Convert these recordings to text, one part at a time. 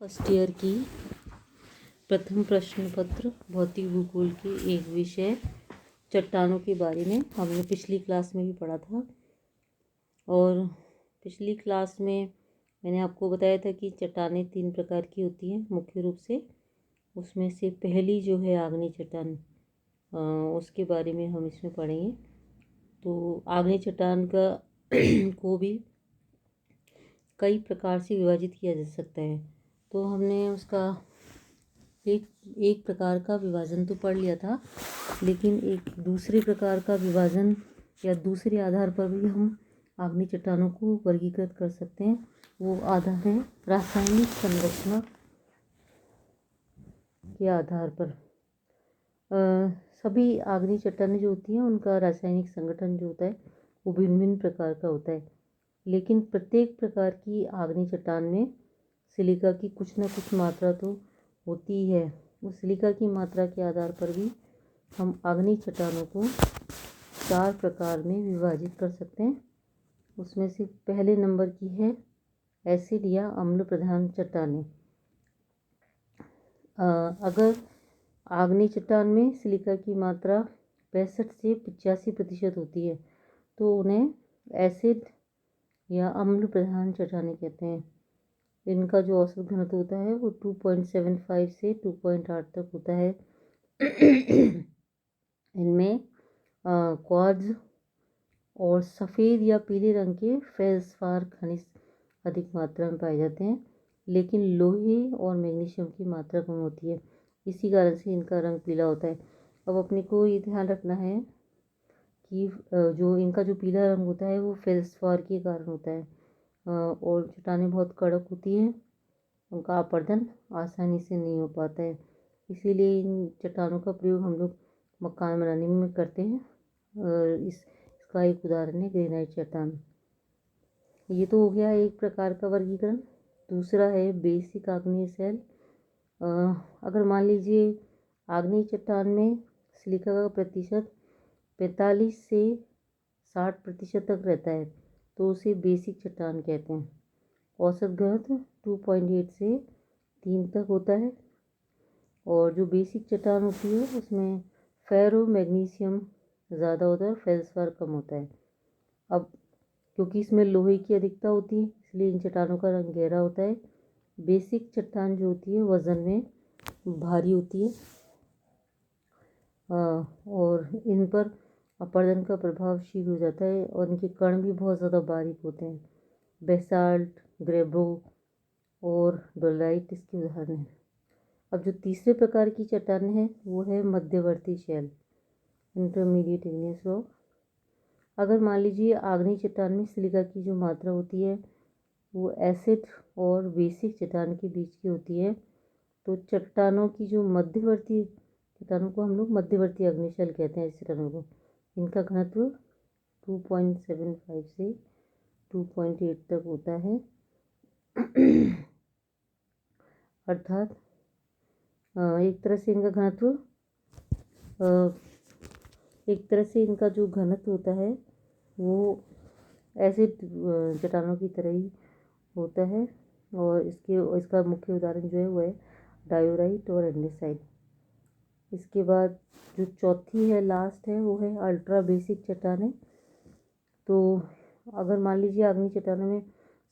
First year की प्रथम प्रश्न पत्र भौतिक भूगोल के एक विषय चट्टानों के बारे में हमने पिछली क्लास में भी पढ़ा था। और पिछली क्लास में मैंने आपको बताया था कि चट्टानें 3 प्रकार की होती हैं मुख्य रूप से। उसमें से पहली जो है आग्नेय चट्टान, उसके बारे में हम इसमें पढ़ेंगे। तो आग्नेय चट्टान का को भी कई प्रकार से विभाजित किया जा सकता है। तो हमने उसका एक प्रकार का विभाजन तो पढ़ लिया था, लेकिन एक दूसरे प्रकार का विभाजन या दूसरे आधार पर भी हम आग्नेय चट्टानों को वर्गीकृत कर सकते हैं। वो आधार है रासायनिक संरचना के आधार पर। सभी आग्नेय चट्टानें जो होती हैं उनका रासायनिक संगठन जो होता है वो भिन्न भिन्न प्रकार का होता है, लेकिन प्रत्येक प्रकार की आग्नेय चट्टान में सिलिका की कुछ न कुछ मात्रा तो होती है। उस सिलिका की मात्रा के आधार पर भी हम आग्नेय चट्टानों को 4 प्रकार में विभाजित कर सकते हैं। उसमें से पहले नंबर की है एसिड या अम्ल प्रधान चट्टानें। अगर आग्नेय चट्टान में सिलिका की मात्रा 65 से 85% होती है तो उन्हें एसिड या अम्ल प्रधान चट्टानें कहते हैं। इनका जो औसत घनत्व होता है वो 2.75 से 2.8 तक होता है। इनमें क्वार्ट्ज और सफ़ेद या पीले रंग के फेल्सपार खनिज अधिक मात्रा में पाए जाते हैं, लेकिन लोहे और मैग्नीशियम की मात्रा कम होती है। इसी कारण से इनका रंग पीला होता है। अब अपने को ये ध्यान रखना है कि जो इनका जो पीला रंग होता है वो फेल्सपार के कारण होता है। और चट्टानें बहुत कड़क होती हैं, उनका अपरदन आसानी से नहीं हो पाता है। इसीलिए इन चट्टानों का प्रयोग हम लोग मकान बनाने में करते हैं। इसका एक उदाहरण है ग्रेनाइट चट्टान। ये तो हो गया एक प्रकार का वर्गीकरण। दूसरा है बेसिक आग्नेय शैल। अगर मान लीजिए आग्नेय चट्टान में सिलिका का प्रतिशत 45 से 60% तक रहता है तो उसे बेसिक चट्टान कहते हैं। औसत घनत्व 2.8 से 3 तक होता है। और जो बेसिक चट्टान होती है उसमें फेरो मैग्नीशियम ज़्यादा होता है, फेल्सपार कम होता है। अब क्योंकि इसमें लोहे की अधिकता होती है इसलिए इन चट्टानों का रंग गहरा होता है। बेसिक चट्टान जो होती है वज़न में भारी होती है और इन पर अपरदन का प्रभाव शीघ्र हो जाता है और इनके कण भी बहुत ज़्यादा बारीक होते हैं। बेसाल्ट, ग्रेबो और डोलाइट इसके उदाहरण हैं। अब जो तीसरे प्रकार की चट्टानें हैं वो है मध्यवर्ती शैल, इंटरमीडिएट इग्नियस रॉक। अगर मान लीजिए आग्नेय चट्टान में सिलिका की जो मात्रा होती है वो एसिड और बेसिक चट्टान के बीच की होती है, तो चट्टानों की जो मध्यवर्ती चट्टानों को हम लोग मध्यवर्ती आग्नेय शैल कहते हैं। इस चट्टानों को इनका घनत्व 2.75 से 2.8 तक होता है। अर्थात एक तरह से इनका जो घनत्व होता है वो एसिड चट्टानों की तरह ही होता है। और इसका मुख्य उदाहरण जो है वो है डायोराइट और एंडेसाइट। इसके बाद जो चौथी है, लास्ट है, वो है अल्ट्रा बेसिक चट्टानें। तो अगर मान लीजिए आग्नेय चट्टानों में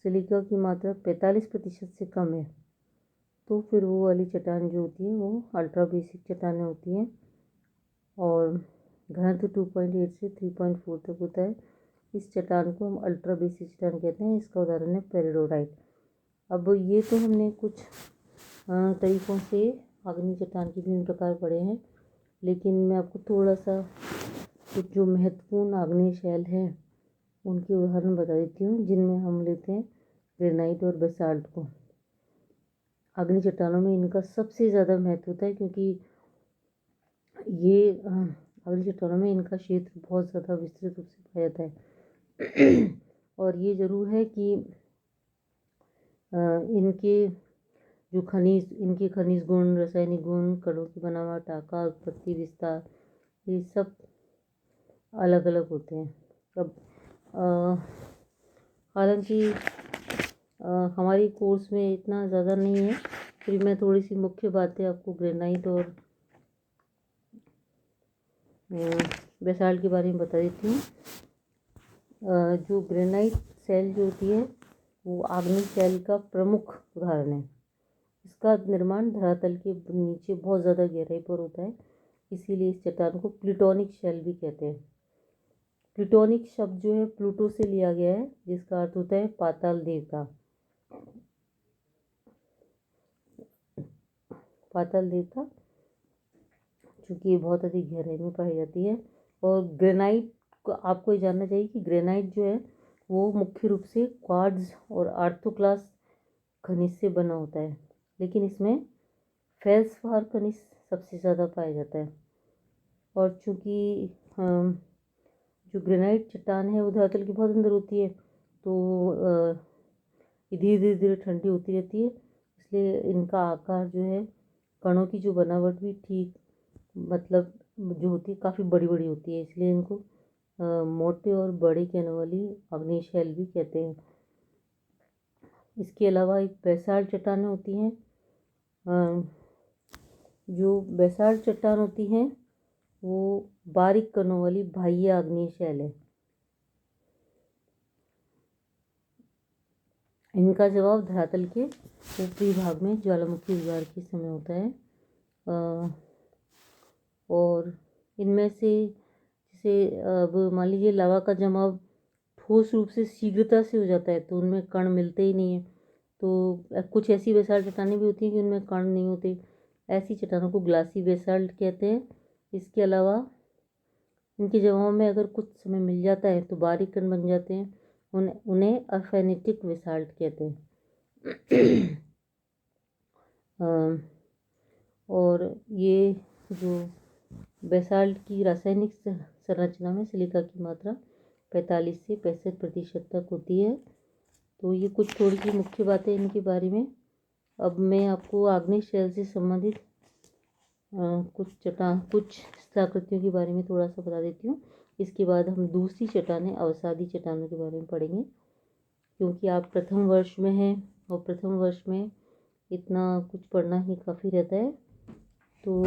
सिलिका की मात्रा 45% से कम है तो फिर वो वाली चट्टान जो होती है वो अल्ट्रा बेसिक चट्टानें होती हैं और घनत्व 2.8 से 3.4 तक होता है। इस चट्टान को हम अल्ट्रा बेसिक चट्टान कहते हैं। इसका उदाहरण है पेरिडोराइट। अब ये तो हमने कुछ तरीक़ों से आग्नेय चट्टान के विभिन्न प्रकार पढ़े हैं, लेकिन मैं आपको थोड़ा सा कुछ जो महत्वपूर्ण आग्नेय शैल हैं उनके उदाहरण बता देती हूँ, जिनमें हम लेते हैं ग्रेनाइट और बेसाल्ट को। आग्नेय चट्टानों में इनका सबसे ज़्यादा महत्व होता है क्योंकि ये आग्नेय चट्टानों में इनका क्षेत्र बहुत ज़्यादा विस्तृत रूप से पाया जाता है। और ये ज़रूर है कि इनके खनिज गुण, रासायनिक गुण, कणों की बनावट, आकार, उत्पत्ति, विस्तार, ये सब अलग अलग होते हैं। अब हालांकि हमारी कोर्स में इतना ज़्यादा नहीं है, फिर मैं थोड़ी सी मुख्य बातें आपको ग्रेनाइट और बेसाल्ट के बारे में बता देती हूँ। जो ग्रेनाइट शैल जो होती है वो आग्नेय शैल का प्रमुख उदाहरण है। इसका निर्माण धरातल के नीचे बहुत ज़्यादा गहराई पर होता है, इसीलिए इस चट्टान को प्लूटोनिक शैल भी कहते हैं। प्लूटोनिक शब्द जो है प्लूटो से लिया गया है, जिसका अर्थ होता है पाताल देवता। पाताल देवता चूँकि ये बहुत अधिक गहराई में पाई जाती है। और ग्रेनाइट को आपको ये जानना चाहिए कि ग्रेनाइट जो है वो मुख्य रूप से क्वार्ट्ज और आर्थोक्लास खनिज से बना होता है, लेकिन इसमें फेल्सपार खनिज सबसे ज़्यादा पाया जाता है। और चूँकि जो ग्रेनाइट चट्टान है वो धरातल के बहुत अंदर होती है, तो ये धीरे धीरे ठंडी होती रहती है, इसलिए इनका आकार जो है, कणों की जो बनावट भी ठीक मतलब जो होती है काफ़ी बड़ी बड़ी होती है, इसलिए इनको मोटे और बड़े कहने वाली आग्नेय शैल भी कहते हैं। इसके अलावा एक बेसाल्ट चट्टानें होती हैं। जो बेसाल्ट चट्टान होती हैं वो बारीक कणों वाली बाह्य आग्नेय शैल है। इनका जवाब धरातल के ऊपरी भाग में ज्वालामुखी उद्गार के समय होता है। और इनमें से जैसे अब मान लीजिए लावा का जमाव ठोस रूप से शीघ्रता से हो जाता है तो उनमें कण मिलते ही नहीं है। तो कुछ ऐसी बेसाल्ट चट्टानें भी होती हैं कि उनमें कण नहीं होते, ऐसी चट्टानों को ग्लासी बेसाल्ट कहते हैं। इसके अलावा इनके जमाव में अगर कुछ समय मिल जाता है तो बारीक कण बन जाते हैं, उन्हें अफेनेटिक बेसाल्ट कहते हैं। और ये जो बेसाल्ट की रासायनिक संरचना में सिलिका की मात्रा 45 से 65% तक होती है। तो ये कुछ थोड़ी सी मुख्य बातें इनके बारे में। अब मैं आपको आग्नेय शैल से संबंधित कुछ आकृतियों के बारे में थोड़ा सा बता देती हूँ। इसके बाद हम दूसरी चट्टानें अवसादी चट्टानों के बारे में पढ़ेंगे, क्योंकि आप प्रथम वर्ष में हैं और प्रथम वर्ष में इतना कुछ पढ़ना ही काफ़ी रहता है। तो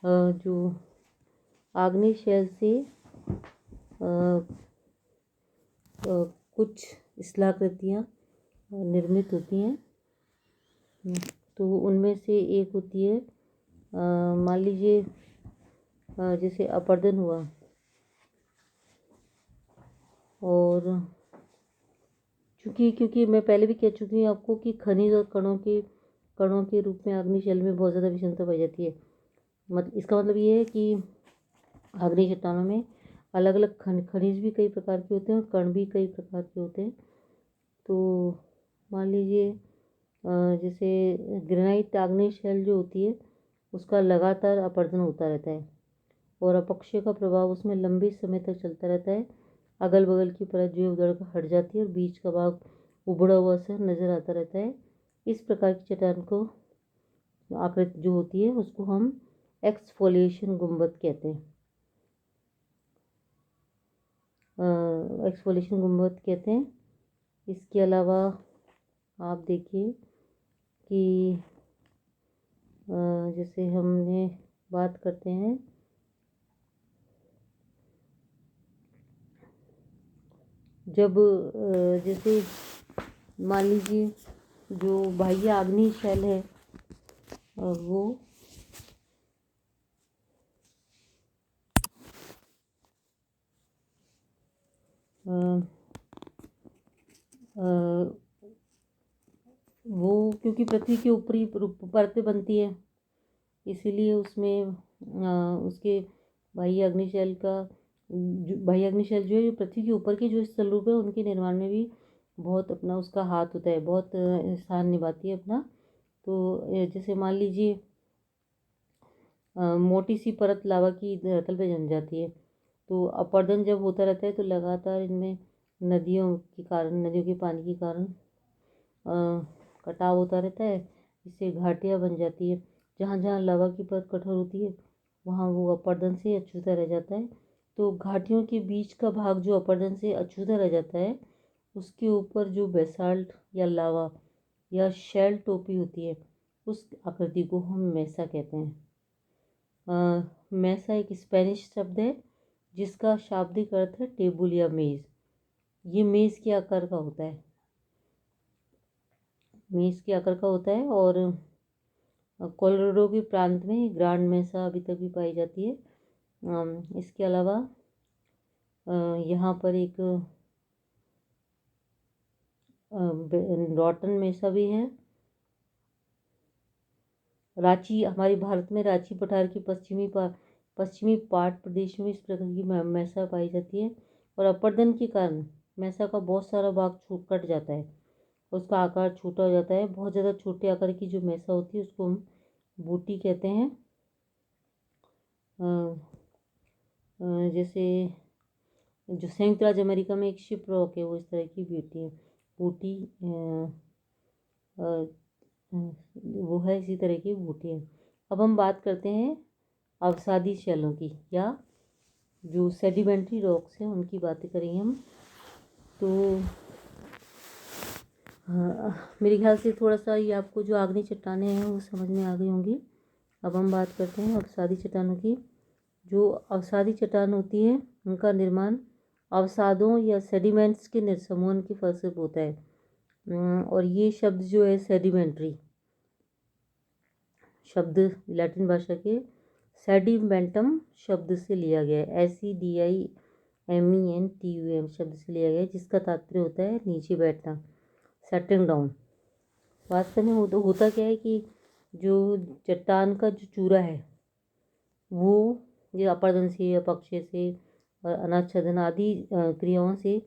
जो आग्नेय शैल से कुछ स्थलाकृतियाँ निर्मित होती हैं। तो उनमें से एक होती है, मान लीजिए जैसे अपरदन हुआ, और क्योंकि मैं पहले भी कह चुकी हूँ आपको कि खनिज और कणों के रूप में आग्नेय शैल में बहुत ज़्यादा विषमता पाई जाती है। इसका मतलब ये है कि आग्नेय चट्टानों में अलग अलग खनिज भी कई प्रकार के होते हैं और कण भी कई प्रकार के होते हैं। तो मान लीजिए जैसे ग्रेनाइट आग्नेय शैल जो होती है उसका लगातार अपरदन होता रहता है और अपक्षय का प्रभाव उसमें लंबे समय तक चलता रहता है। अगल बगल की परत जो है उधड़ कर हट जाती है और बीच का भाग उबड़ा हुआ सा नज़र आता रहता है। इस प्रकार की चट्टान को आकृति जो होती है उसको हम एक्सफोलिएशन गुंबद कहते हैं। एक्सफोलिएशन गुंबद कहते हैं। इसके अलावा आप देखिए कि जैसे हमने बात करते हैं जब जैसे मान लीजिए जो बाह्य आग्नेय शैल है वो वो क्योंकि पृथ्वी के ऊपरी परतें बनती है, इसीलिए उसमें उसके बाह्य अग्नि शैल जो है जो पृथ्वी के ऊपर के जो स्थल रूप है उनके निर्माण में भी बहुत अपना उसका हाथ होता है, बहुत स्थान निभाती है अपना। तो जैसे मान लीजिए मोटी सी परत लावा की धरातल पे जम जाती है, तो अपरदन जब होता रहता है तो लगातार इनमें नदियों के पानी के कारण कटाव होता रहता है, इससे घाटियाँ बन जाती है। जहाँ जहाँ लावा की परत कठोर होती है वहाँ वो अपरदन से अछूता रह जाता है। तो घाटियों के बीच का भाग जो अपरदन से अछूता रह जाता है उसके ऊपर जो बेसाल्ट या लावा या शेल टोपी होती है, उस आकृति को हम मेसा कहते हैं। मेसा एक स्पेनिश शब्द है जिसका शाब्दिक अर्थ है टेबल या मेज़। ये मेज़ के आकार का होता है, मेज़ के आकार का होता है। और कोलोराडो के प्रांत में ग्रांड मेसा अभी तक भी पाई जाती है। इसके अलावा यहाँ पर एक रॉटन मेसा भी है। रांची, हमारे भारत में रांची पठार की पश्चिमी पाट प्रदेश में इस प्रकार की मेसा पाई जाती है। और अपर्दन के कारण मेसा का बहुत सारा भाग कट जाता है, उसका आकार छोटा हो जाता है। बहुत ज़्यादा छोटे आकार की जो मेसा होती है उसको हम बूटी कहते हैं। जैसे जो संयुक्त राज्य अमेरिका में एक शिप रॉक है, वो इस तरह की बूटी वो है, इसी तरह की बूटी है। अब हम बात करते हैं अवसादी शैलों की, या जो सेडिमेंट्री रॉक्स हैं उनकी बातें करेंगे हम। तो मेरे ख्याल से थोड़ा सा ये आपको जो आग्नेय चट्टानें हैं वो समझ में आ गई होंगी। अब हम बात करते हैं अवसादी चट्टानों की। जो अवसादी चट्टान होती है उनका निर्माण अवसादों या सेडिमेंट्स के समूहन के फल से होता है। और ये शब्द जो है सेडिमेंट्री शब्द लैटिन भाषा के सेडिमेंटम शब्द से लिया गया है, SEDIMENTUM शब्द से लिया गया है, जिसका तात्पर्य होता है नीचे बैठना, सेटिंग डाउन। वास्तव में होता क्या है कि जो चट्टान का जो चूरा है वो जो अपर्दन से, अपक्षय से और अनाच्छादन आदि क्रियाओं से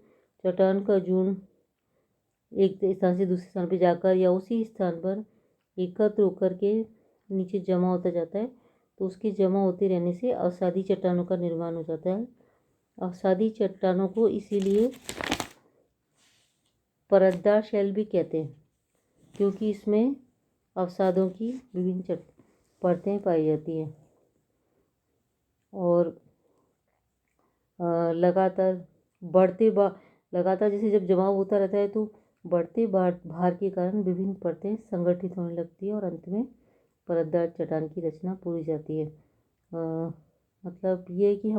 चट्टान का जून एक स्थान से दूसरे स्थान पर जाकर या उसी स्थान पर एकत्र होकर के नीचे जमा होता जाता है। तो उसके जमा होते रहने से अवसादी चट्टानों का निर्माण हो जाता है। अवसादी चट्टानों को इसीलिए परतदार शैल भी कहते हैं, क्योंकि इसमें अवसादों की विभिन्न परतें पाई जाती हैं। और लगातार जैसे जब जमाव होता रहता है तो बढ़ते भार के कारण विभिन्न परतें संगठित होने लगती है और अंत में परतदार चट्टान की रचना पूरी जाती है। मतलब ये है कि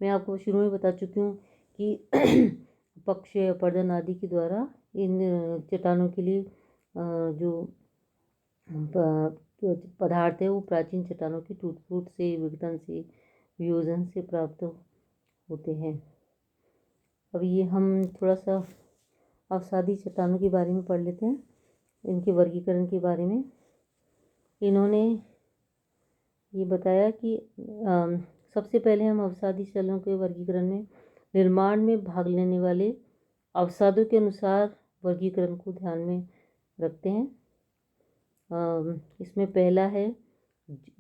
मैं आपको शुरू में बता चुकी हूँ कि अपक्षय, अपर्दन आदि के द्वारा इन चट्टानों के लिए जो पदार्थ है वो प्राचीन चट्टानों की टूट-फूट से, विघटन से, वियोजन से प्राप्त होते हैं। अब ये हम थोड़ा सा अवसादी चट्टानों के बारे में पढ़ लेते हैं, इनके वर्गीकरण के बारे में। इन्होंने ये बताया कि सबसे पहले हम अवसादी शैलों के वर्गीकरण में निर्माण में भाग लेने वाले अवसादों के अनुसार वर्गीकरण को ध्यान में रखते हैं। इसमें पहला है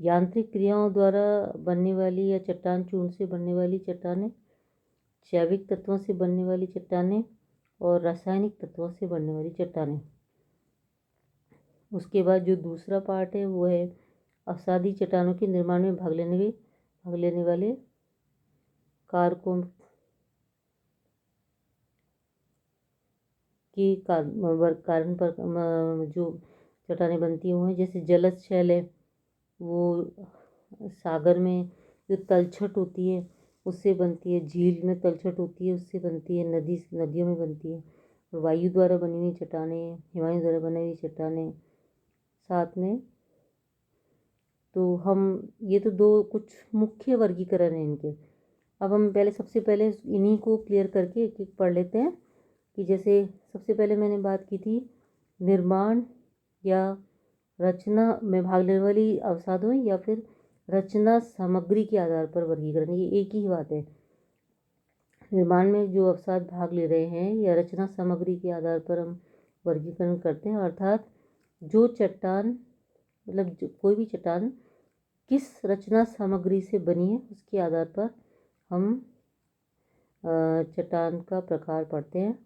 यांत्रिक क्रियाओं द्वारा बनने वाली या चट्टान चूर्ण से बनने वाली चट्टानें, जैविक तत्वों से बनने वाली चट्टानें और रासायनिक तत्वों से बनने वाली चट्टानें। उसके बाद जो दूसरा पार्ट है वो है अवसादी चट्टानों के निर्माण में भाग लेने वाले कारकों के कारण पर जो चट्टानें बनती हुई हैं। जैसे जलज शैल है, वो सागर में जो तलछट होती है उससे बनती है, झील में तलछट होती है उससे बनती है, नदियों में बनती है। और वायु द्वारा बनी हुई चट्टानें, हिमालय द्वारा बनी हुई चट्टानें साथ में। तो ये तो दो कुछ मुख्य वर्गीकरण हैं इनके। अब हम सबसे पहले इन्हीं को क्लियर करके एक एक पढ़ लेते हैं। कि जैसे सबसे पहले मैंने बात की थी निर्माण या रचना में भाग लेने वाली अवसादों या फिर रचना सामग्री के आधार पर वर्गीकरण, ये एक ही बात है। निर्माण में जो अवसाद भाग ले रहे हैं या रचना सामग्री के आधार पर हम वर्गीकरण करते हैं, अर्थात जो चट्टान कोई भी चट्टान किस रचना सामग्री से बनी है उसके आधार पर हम चट्टान का प्रकार पढ़ते हैं।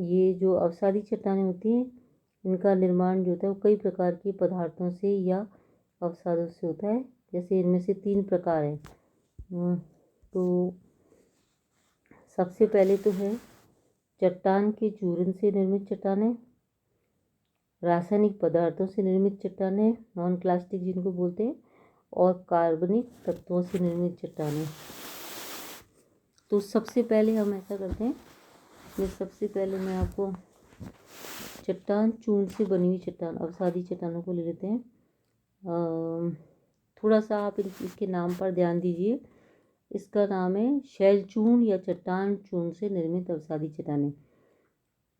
ये जो अवसादी चट्टानें होती हैं इनका निर्माण जो होता है वो कई प्रकार के पदार्थों से या अवसादों से होता है। जैसे इनमें से 3 प्रकार हैं। तो सबसे पहले तो है चट्टान के चूर्ण से निर्मित चट्टानें, रासायनिक पदार्थों से निर्मित चट्टानें नॉन क्लास्टिक जिनको बोलते हैं, और कार्बनिक तत्वों से निर्मित चट्टानें। तो सबसे पहले हम ऐसा करते हैं कि सबसे पहले मैं आपको चट्टान चूर्ण से बनी हुई चट्टान अवसादी चट्टानों को ले लेते हैं। थोड़ा सा आप इसके नाम पर ध्यान दीजिए। इसका नाम है शैल चूर्ण या चट्टान चूर्ण से निर्मित अवसादी चट्टानें।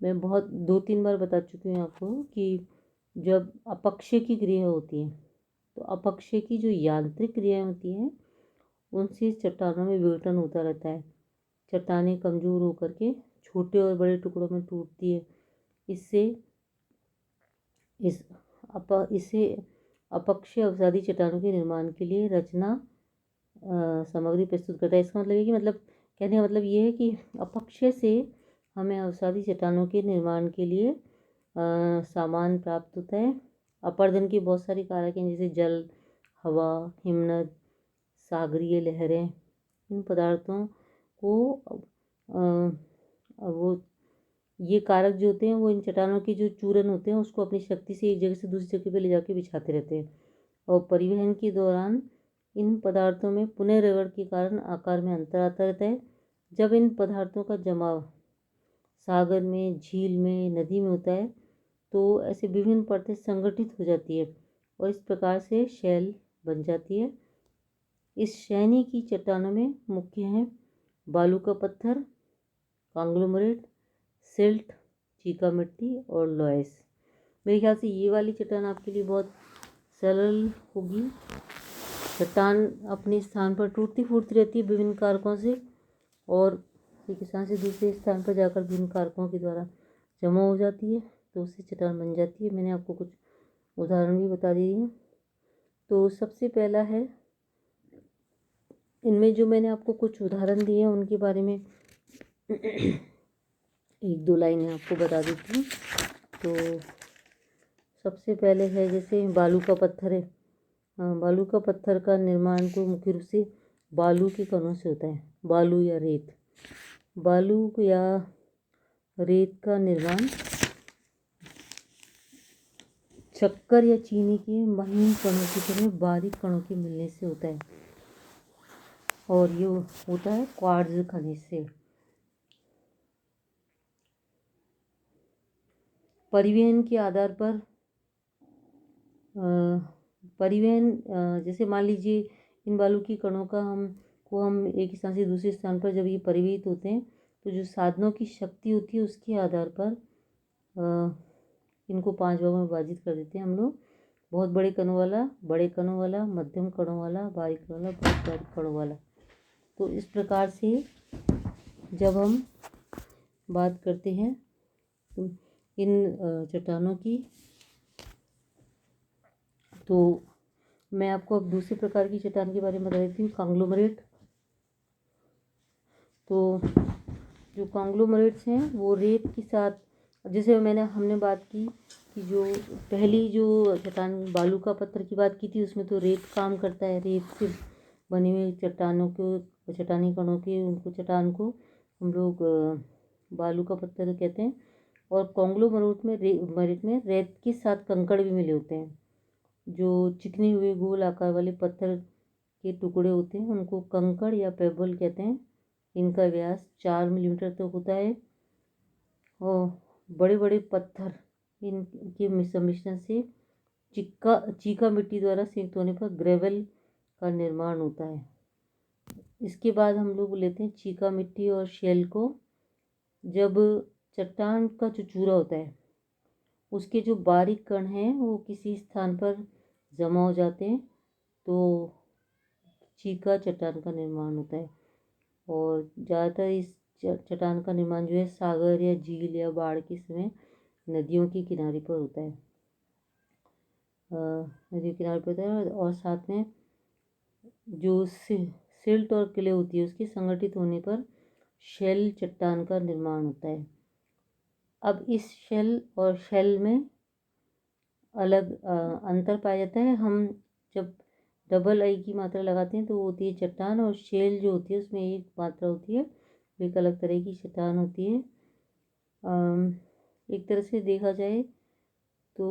मैं बहुत 2-3 बार बता चुकी हूँ आपको कि जब अपक्षय की क्रिया होती है तो अपक्षय की जो यांत्रिक क्रियाएं होती हैं उनसे चट्टानों में विघटन होता रहता है। चट्टानें कमज़ोर होकर के छोटे और बड़े टुकड़ों में टूटती है। इसे अपक्षय अवसादी चट्टानों के निर्माण के लिए रचना सामग्री प्रस्तुत करता है। इसका मतलब है कि कहने का मतलब ये है कि अपक्षय से हमें अवसादी चट्टानों के निर्माण के लिए सामान प्राप्त होता है। अपर्दन की बहुत सारी कारक हैं, जैसे जल, हवा, हिमनद, सागरीय लहरें। इन पदार्थों को वो ये कारक जो होते हैं वो इन चट्टानों के जो चूरन होते हैं उसको अपनी शक्ति से एक जगह से दूसरी जगह पे ले जाके बिछाते रहते हैं, और परिवहन के दौरान इन पदार्थों में पुनः रगड़ के कारण आकार में अंतर आता रहता है। जब इन पदार्थों का जमाव सागर में, झील में, नदी में होता है तो ऐसे विभिन्न परतें संगठित हो जाती है और इस प्रकार से शैल बन जाती है। इस श्रेणी की चट्टानों में मुख्य हैं बालू का पत्थर, कांग्लोमरेट, सिल्ट, चीका मिट्टी और लॉयस। मेरे ख्याल से ये वाली चट्टान आपके लिए बहुत सरल होगी। चट्टान अपने स्थान पर टूटती फूटती रहती है विभिन्न कारकों से, और एक स्थान से दूसरे स्थान पर जाकर विभिन्न कारकों के द्वारा जमा हो जाती है तो उससे चट्टान बन जाती है। मैंने आपको कुछ उदाहरण भी बता दिए हैं। तो सबसे पहला है, इनमें जो मैंने आपको कुछ उदाहरण दिए हैं उनके बारे में 1-2 लाइनें आपको बता देती हूँ। तो सबसे पहले है जैसे बालू का पत्थर है। बालू का पत्थर का निर्माण को मुख्य रूप से बालू के कणों से होता है। बालू या रेत का निर्माण शक्कर या चीनी के महीन कणों की तरह बारीक कणों के मिलने से होता है, और ये होता है क्वार्ट्ज खनिज से। परिवहन के आधार पर जैसे मान लीजिए इन बालू की कणों का हम एक स्थान से दूसरे स्थान पर जब ये परिवहित होते हैं तो जो साधनों की शक्ति होती है उसके आधार पर इनको 5 भागों में विभाजित कर देते हैं हम लोग। बहुत बड़े कणों वाला, बड़े कणों वाला, मध्यम कणों वाला, बारीक कणों वाला, बहुत बारीक कणों वाला। तो इस प्रकार से जब हम बात करते हैं तो इन चट्टानों की, तो मैं आपको अब दूसरे प्रकार की चट्टान के बारे में बता देती हूँ, कांग्लोमरेट। तो जो कांग्लोमरेट्स हैं वो रेत के साथ, जैसे हमने बात की कि जो पहली जो चट्टान बालू का पत्थर की बात की थी उसमें तो रेत काम करता है। रेत से बनी हुई चट्टानी कणों के उनको चट्टान को हम लोग बालू का पत्थर कहते हैं। और कांग्लोमरेट में रेत के साथ कंकड़ भी मिले होते हैं। जो चिकने हुए गोल आकार वाले पत्थर के टुकड़े होते हैं उनको कंकड़ या पेबल कहते हैं। इनका व्यास 4 मिलीमीटर तक होता है, और बड़े बड़े पत्थर इनके सम्मिश्रण से चीका मिट्टी द्वारा संयुक्त होने पर ग्रेवल का निर्माण होता है। इसके बाद हम लोग लेते हैं चीका मिट्टी और शेल को। जब चट्टान का जो चूरा होता है उसके जो बारीक कण हैं वो किसी स्थान पर जमा हो जाते हैं तो चीका चट्टान का निर्माण होता है। और ज़्यादातर इस चट्टान का निर्माण जो है सागर या झील या बाढ़ के समय नदियों के किनारे पर होता है। नदियों के किनारे पर होता है, और साथ में जो सिल्ट और क्ले होती है उसके संगठित होने पर शेल चट्टान का निर्माण होता है। अब इस शेल और शेल में अलग अंतर पाया जाता है। हम जब डबल आई की मात्रा लगाते हैं तो वो होती है चट्टान, और शेल जो होती है उसमें एक मात्रा होती है, एक अलग तरह की चट्टान होती है। एक तरह से देखा जाए तो